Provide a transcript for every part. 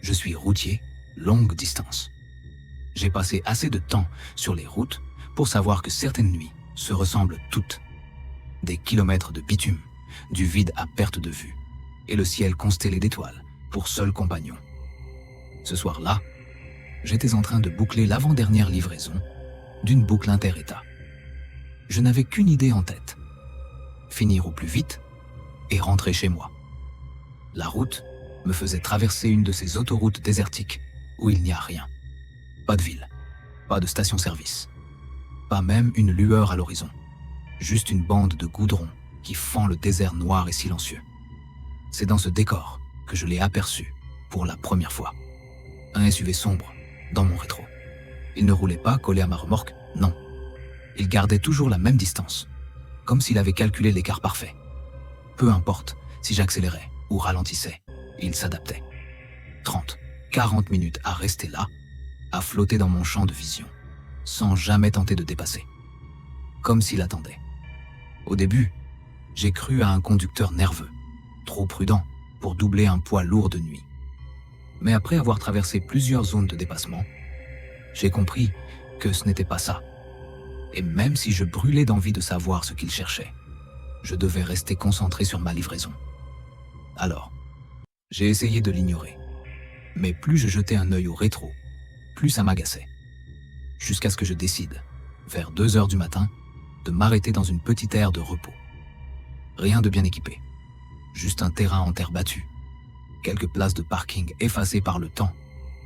Je suis routier, longue distance. J'ai passé assez de temps sur les routes pour savoir que certaines nuits se ressemblent toutes. Des kilomètres de bitume, du vide à perte de vue, et le ciel constellé d'étoiles pour seul compagnon. Ce soir-là, j'étais en train de boucler l'avant-dernière livraison d'une boucle inter-État. Je n'avais qu'une idée en tête. Finir au plus vite et rentrer chez moi. La route me faisait traverser une de ces autoroutes désertiques où il n'y a rien. Pas de ville, pas de station-service, pas même une lueur à l'horizon. Juste une bande de goudron qui fend le désert noir et silencieux. C'est dans ce décor que je l'ai aperçu pour la première fois. Un SUV sombre dans mon rétro. Il ne roulait pas collé à ma remorque, non. Il gardait toujours la même distance, comme s'il avait calculé l'écart parfait. Peu importe si j'accélérais ou ralentissais, il s'adaptait. 30, 40 minutes à rester là, à flotter dans mon champ de vision, sans jamais tenter de dépasser. Comme s'il attendait. Au début, j'ai cru à un conducteur nerveux, trop prudent pour doubler un poids lourd de nuit. Mais après avoir traversé plusieurs zones de dépassement, j'ai compris que ce n'était pas ça. Et même si je brûlais d'envie de savoir ce qu'il cherchait, je devais rester concentré sur ma livraison. Alors, j'ai essayé de l'ignorer. Mais plus je jetais un œil au rétro, plus ça m'agaçait. Jusqu'à ce que je décide, vers 2 heures du matin, de m'arrêter dans une petite aire de repos. Rien de bien équipé, juste un terrain en terre battue, quelques places de parking effacées par le temps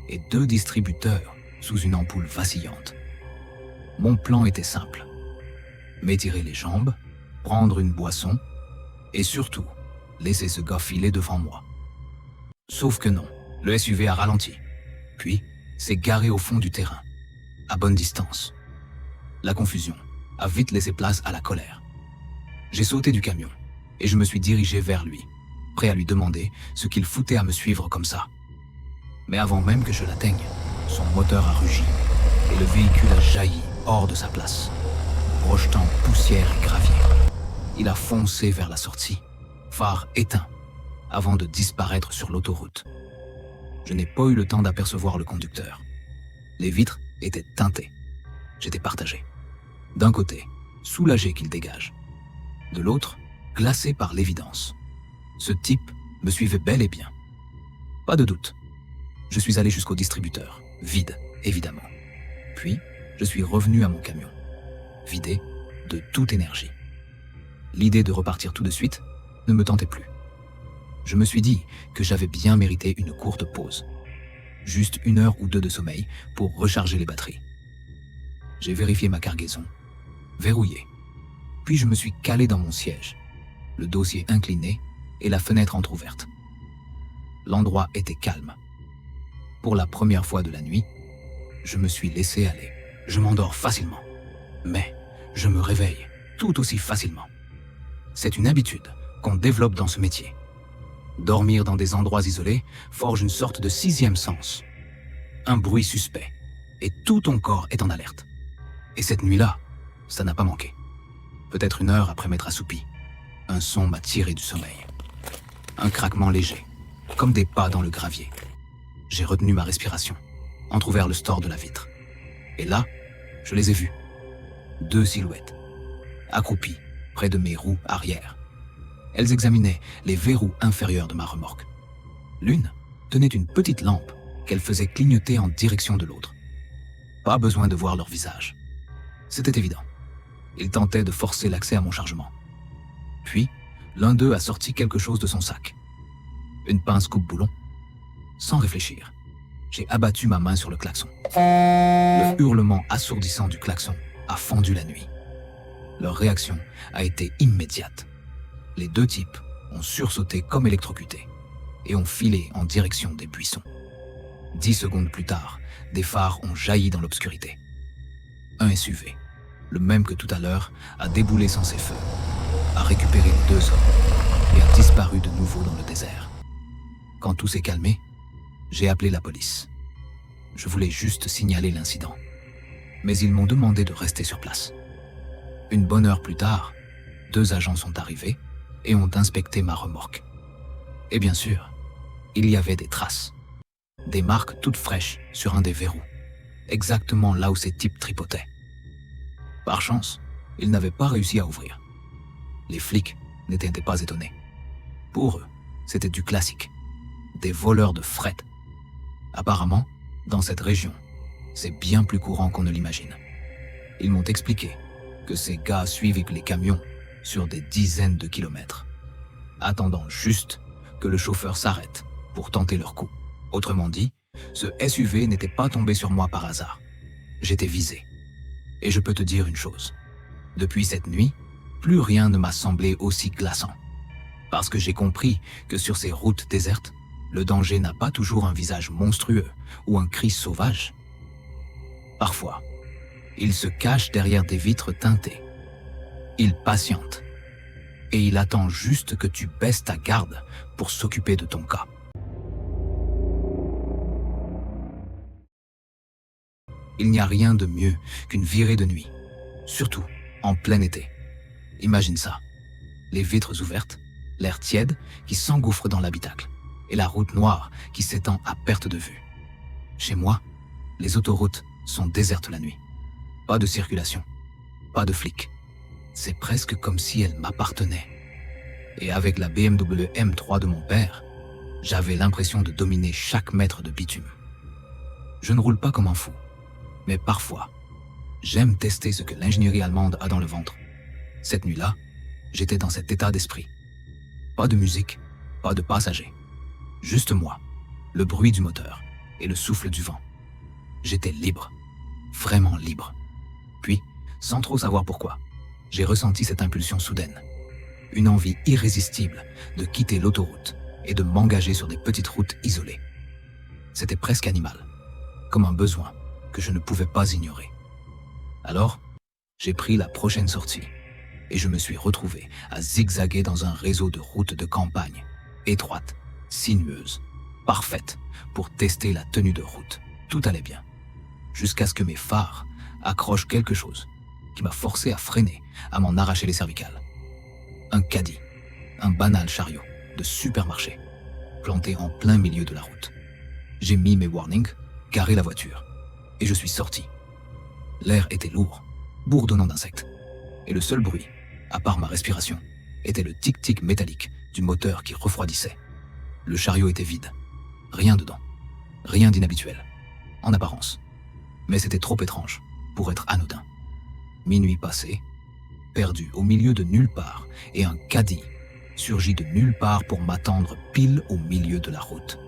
et 2 distributeurs sous une ampoule vacillante. Mon plan était simple. M'étirer les jambes, prendre une boisson et surtout laisser ce gars filer devant moi. Sauf que non, le SUV a ralenti, puis s'est garé au fond du terrain, à bonne distance. La confusion a vite laissé place à la colère. J'ai sauté du camion et je me suis dirigé vers lui, prêt à lui demander ce qu'il foutait à me suivre comme ça. Mais avant même que je l'atteigne, son moteur a rugi et le véhicule a jailli hors de sa place, projetant poussière et gravier. Il a foncé vers la sortie, phare éteint, avant de disparaître sur l'autoroute. Je n'ai pas eu le temps d'apercevoir le conducteur. Les vitres étaient teintées. J'étais partagé. D'un côté, soulagé qu'il dégage. De l'autre, glacé par l'évidence. Ce type me suivait bel et bien. Pas de doute. Je suis allé jusqu'au distributeur, vide, évidemment. Puis, je suis revenu à mon camion, vidé de toute énergie. L'idée de repartir tout de suite ne me tentait plus. Je me suis dit que j'avais bien mérité une courte pause. Juste 1 heure ou 2 de sommeil pour recharger les batteries. J'ai vérifié ma cargaison, verrouillé. Puis je me suis calé dans mon siège, le dossier incliné et la fenêtre entr'ouverte. L'endroit était calme. Pour la première fois de la nuit, je me suis laissé aller. Je m'endors facilement, mais je me réveille tout aussi facilement. C'est une habitude qu'on développe dans ce métier. Dormir dans des endroits isolés forge une sorte de 6e sens. Un bruit suspect, et tout ton corps est en alerte. Et cette nuit-là, ça n'a pas manqué. Peut-être 1 heure après m'être assoupi, un son m'a tiré du sommeil. Un craquement léger, comme des pas dans le gravier. J'ai retenu ma respiration, entrouvert le store de la vitre. Et là, je les ai vus. 2 silhouettes, accroupies près de mes roues arrière. Elles examinaient les verrous inférieurs de ma remorque. L'une tenait une petite lampe qu'elle faisait clignoter en direction de l'autre. Pas besoin de voir leur visage. C'était évident. Ils tentaient de forcer l'accès à mon chargement. Puis, l'un d'eux a sorti quelque chose de son sac. Une pince coupe-boulon. Sans réfléchir, j'ai abattu ma main sur le klaxon. Le hurlement assourdissant du klaxon a fendu la nuit. Leur réaction a été immédiate. Les 2 types ont sursauté comme électrocutés et ont filé en direction des buissons. 10 secondes plus tard, des phares ont jailli dans l'obscurité. Un SUV, le même que tout à l'heure, a déboulé sans ses feux, a récupéré les 2 hommes et a disparu de nouveau dans le désert. Quand tout s'est calmé, j'ai appelé la police. Je voulais juste signaler l'incident, mais ils m'ont demandé de rester sur place. Une bonne heure plus tard, 2 agents sont arrivés et ont inspecté ma remorque. Et bien sûr, il y avait des traces. des marques toutes fraîches sur un des verrous, exactement là où ces types tripotaient. Par chance, ils n'avaient pas réussi à ouvrir. Les flics n'étaient pas étonnés. Pour eux, c'était du classique, des voleurs de fret. Apparemment, dans cette région, c'est bien plus courant qu'on ne l'imagine. Ils m'ont expliqué que ces gars suivent les camions sur des dizaines de kilomètres, attendant juste que le chauffeur s'arrête pour tenter leur coup. Autrement dit, ce SUV n'était pas tombé sur moi par hasard. J'étais visé. Et je peux te dire une chose. Depuis cette nuit, plus rien ne m'a semblé aussi glaçant. Parce que j'ai compris que sur ces routes désertes, le danger n'a pas toujours un visage monstrueux ou un cri sauvage. Parfois, il se cache derrière des vitres teintées. Il patiente. Et il attend juste que tu baisses ta garde pour s'occuper de ton cas. Il n'y a rien de mieux qu'une virée de nuit, surtout en plein été. Imagine ça, les vitres ouvertes, l'air tiède qui s'engouffre dans l'habitacle et la route noire qui s'étend à perte de vue. Chez moi, les autoroutes sont désertes la nuit. Pas de circulation, pas de flics. C'est presque comme si elles m'appartenaient. Et avec la BMW M3 de mon père, j'avais l'impression de dominer chaque mètre de bitume. Je ne roule pas comme un fou, mais parfois, j'aime tester ce que l'ingénierie allemande a dans le ventre. Cette nuit-là, j'étais dans cet état d'esprit. Pas de musique, pas de passagers. Juste moi, le bruit du moteur et le souffle du vent. J'étais libre, vraiment libre. Puis, sans trop savoir pourquoi, j'ai ressenti cette impulsion soudaine. Une envie irrésistible de quitter l'autoroute et de m'engager sur des petites routes isolées. C'était presque animal, comme un besoin que je ne pouvais pas ignorer. Alors, j'ai pris la prochaine sortie et je me suis retrouvé à zigzaguer dans un réseau de routes de campagne, étroites, sinueuses, parfaites pour tester la tenue de route. Tout allait bien, jusqu'à ce que mes phares accrochent quelque chose qui m'a forcé à freiner, à m'en arracher les cervicales. Un caddie, un banal chariot de supermarché, planté en plein milieu de la route. J'ai mis mes warnings, garé la voiture, et je suis sorti. L'air était lourd, bourdonnant d'insectes, et le seul bruit, à part ma respiration, était le tic-tic métallique du moteur qui refroidissait. Le chariot était vide, rien dedans, rien d'inhabituel, en apparence. Mais c'était trop étrange pour être anodin. Minuit passé, perdu au milieu de nulle part, et un caddie surgit de nulle part pour m'attendre pile au milieu de la route.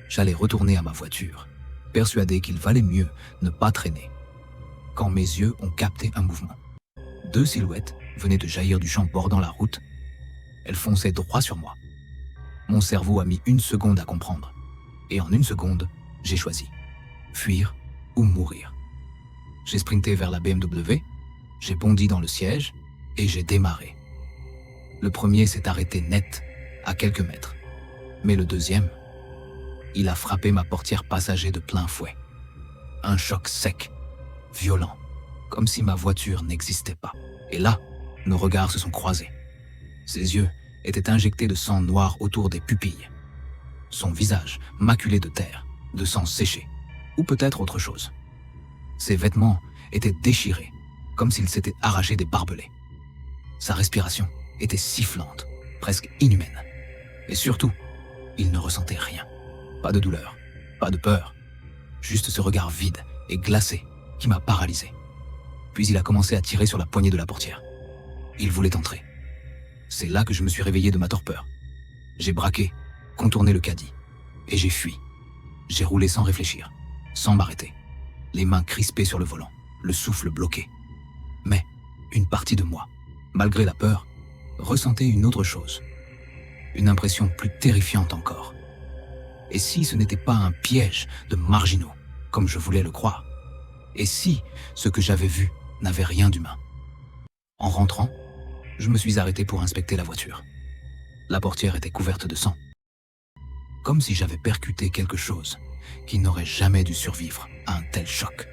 J'allais retourner à ma voiture, persuadé qu'il valait mieux ne pas traîner, quand mes yeux ont capté un mouvement. Deux silhouettes venaient de jaillir du champ bordant la route. Elles fonçaient droit sur moi. Mon cerveau a mis 1 seconde à comprendre, et en 1 seconde, j'ai choisi fuir ou mourir. J'ai sprinté vers la BMW, j'ai bondi dans le siège et j'ai démarré. Le premier s'est arrêté net, à quelques mètres. Mais le deuxième, il a frappé ma portière passager de plein fouet. Un choc sec, violent, comme si ma voiture n'existait pas. Et là, nos regards se sont croisés. Ses yeux étaient injectés de sang noir autour des pupilles. Son visage maculé de terre, de sang séché, ou peut-être autre chose. Ses vêtements étaient déchirés, comme s'il s'était arraché des barbelés. Sa respiration était sifflante, presque inhumaine. Et surtout, il ne ressentait rien. Pas de douleur, pas de peur, juste ce regard vide et glacé qui m'a paralysé. Puis il a commencé à tirer sur la poignée de la portière. Il voulait entrer. C'est là que je me suis réveillé de ma torpeur. J'ai braqué, contourné le caddie, et j'ai fui. J'ai roulé sans réfléchir, sans m'arrêter, les mains crispées sur le volant, le souffle bloqué. Mais une partie de moi, malgré la peur, ressentait une autre chose. Une impression plus terrifiante encore. Et si ce n'était pas un piège de marginaux, comme je voulais le croire? Et si ce que j'avais vu n'avait rien d'humain? En rentrant, je me suis arrêté pour inspecter la voiture. La portière était couverte de sang. Comme si j'avais percuté quelque chose qui n'aurait jamais dû survivre à un tel choc.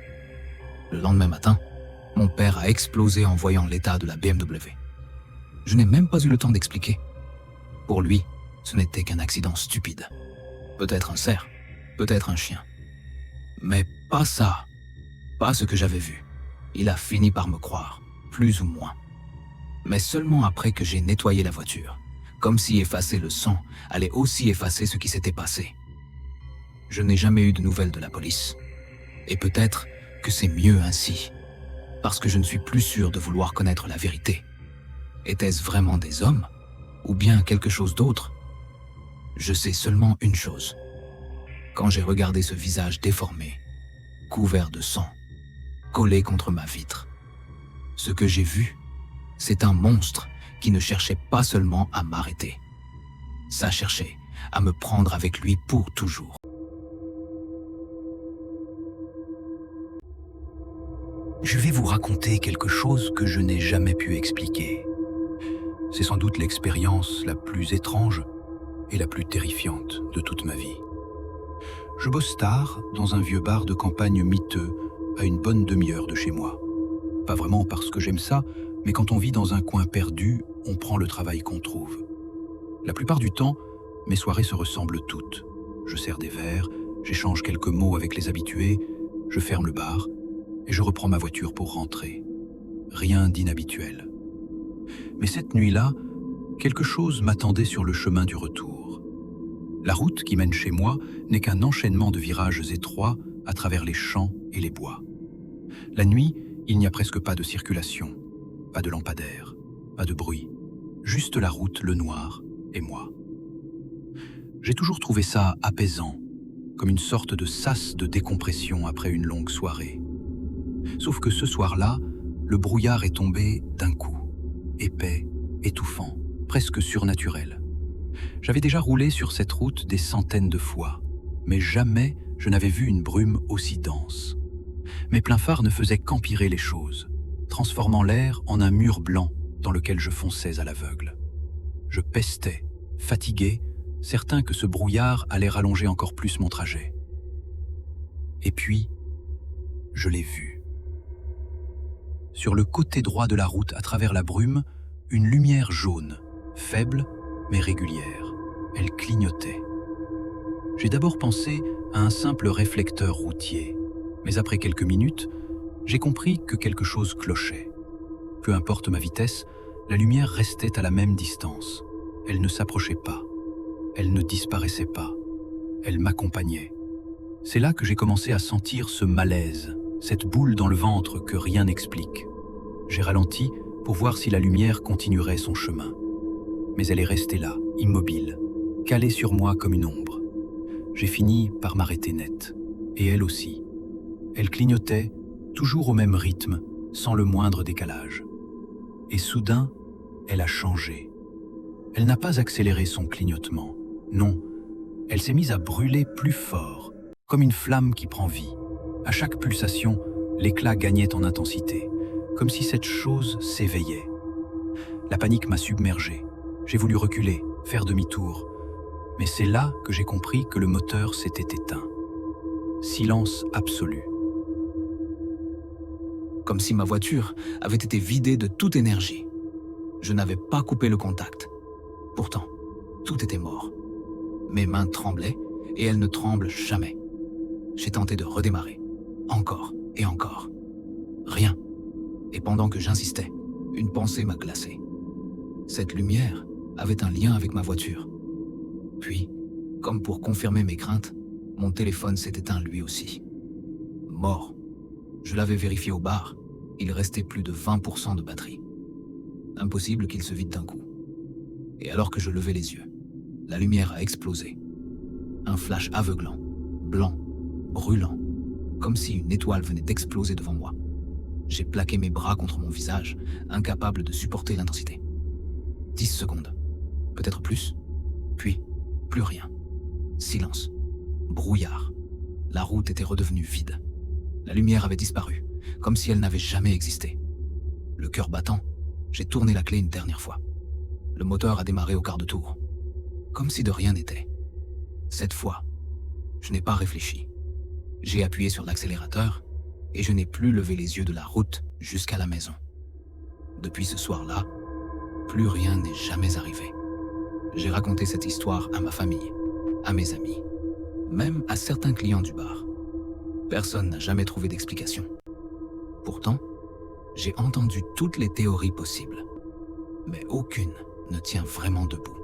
Le lendemain matin, mon père a explosé en voyant l'état de la BMW. Je n'ai même pas eu le temps d'expliquer. Pour lui, ce n'était qu'un accident stupide. Peut-être un cerf, peut-être un chien. Mais pas ça, pas ce que j'avais vu. Il a fini par me croire, plus ou moins. Mais seulement après que j'ai nettoyé la voiture, comme si effacer le sang allait aussi effacer ce qui s'était passé. Je n'ai jamais eu de nouvelles de la police. Et peut-être que c'est mieux ainsi, parce que je ne suis plus sûr de vouloir connaître la vérité. Était-ce vraiment des hommes, ou bien quelque chose d'autre? Je sais seulement une chose. Quand j'ai regardé ce visage déformé, couvert de sang, collé contre ma vitre, ce que j'ai vu, c'est un monstre qui ne cherchait pas seulement à m'arrêter. Ça cherchait à me prendre avec lui pour toujours. Je vais vous raconter quelque chose que je n'ai jamais pu expliquer. C'est sans doute l'expérience la plus étrange et la plus terrifiante de toute ma vie. Je bosse tard dans un vieux bar de campagne miteux à une bonne demi-heure de chez moi. Pas vraiment parce que j'aime ça, mais quand on vit dans un coin perdu, on prend le travail qu'on trouve. La plupart du temps, mes soirées se ressemblent toutes. Je sers des verres, j'échange quelques mots avec les habitués, je ferme le bar et je reprends ma voiture pour rentrer. Rien d'inhabituel. Mais cette nuit-là, quelque chose m'attendait sur le chemin du retour. La route qui mène chez moi n'est qu'un enchaînement de virages étroits à travers les champs et les bois. La nuit, il n'y a presque pas de circulation, pas de lampadaire, pas de bruit, juste la route, le noir et moi. J'ai toujours trouvé ça apaisant, comme une sorte de sas de décompression après une longue soirée. Sauf que ce soir-là, le brouillard est tombé d'un coup, épais, étouffant, presque surnaturel. J'avais déjà roulé sur cette route des centaines de fois, mais jamais je n'avais vu une brume aussi dense. Mes pleins phares ne faisaient qu'empirer les choses, transformant l'air en un mur blanc dans lequel je fonçais à l'aveugle. Je pestais, fatigué, certain que ce brouillard allait rallonger encore plus mon trajet. Et puis, je l'ai vu. Sur le côté droit de la route, à travers la brume, une lumière jaune, faible mais régulière. Elle clignotait. J'ai d'abord pensé à un simple réflecteur routier, mais après quelques minutes, j'ai compris que quelque chose clochait. Peu importe ma vitesse, la lumière restait à la même distance. Elle ne s'approchait pas. Elle ne disparaissait pas. Elle m'accompagnait. C'est là que j'ai commencé à sentir ce malaise, cette boule dans le ventre que rien n'explique. J'ai ralenti pour voir si la lumière continuerait son chemin. Mais elle est restée là, immobile, calée sur moi comme une ombre. J'ai fini par m'arrêter net. Et elle aussi. Elle clignotait, toujours au même rythme, sans le moindre décalage. Et soudain, elle a changé. Elle n'a pas accéléré son clignotement. Non, elle s'est mise à brûler plus fort, comme une flamme qui prend vie. À chaque pulsation, l'éclat gagnait en intensité, comme si cette chose s'éveillait. La panique m'a submergé. J'ai voulu reculer, faire demi-tour. Mais c'est là que j'ai compris que le moteur s'était éteint. Silence absolu. Comme si ma voiture avait été vidée de toute énergie. Je n'avais pas coupé le contact. Pourtant, tout était mort. Mes mains tremblaient et elles ne tremblent jamais. J'ai tenté de redémarrer, encore et encore. Rien. Et pendant que j'insistais, une pensée m'a glacé. Cette lumière avait un lien avec ma voiture. Puis, comme pour confirmer mes craintes, mon téléphone s'est éteint lui aussi. Mort. Je l'avais vérifié au bar, il restait plus de 20% de batterie. Impossible qu'il se vide d'un coup. Et alors que je levais les yeux, la lumière a explosé. Un flash aveuglant, blanc, brûlant, comme si une étoile venait d'exploser devant moi. J'ai plaqué mes bras contre mon visage, incapable de supporter l'intensité. 10 secondes, peut-être plus, puis plus rien. Silence, brouillard. La route était redevenue vide. La lumière avait disparu, comme si elle n'avait jamais existé. Le cœur battant, j'ai tourné la clé une dernière fois. Le moteur a démarré au quart de tour, comme si de rien n'était. Cette fois, je n'ai pas réfléchi. J'ai appuyé sur l'accélérateur et je n'ai plus levé les yeux de la route jusqu'à la maison. Depuis ce soir-là, plus rien n'est jamais arrivé. J'ai raconté cette histoire à ma famille, à mes amis. même à certains clients du bar. Personne n'a jamais trouvé d'explication. Pourtant, j'ai entendu toutes les théories possibles, mais aucune ne tient vraiment debout.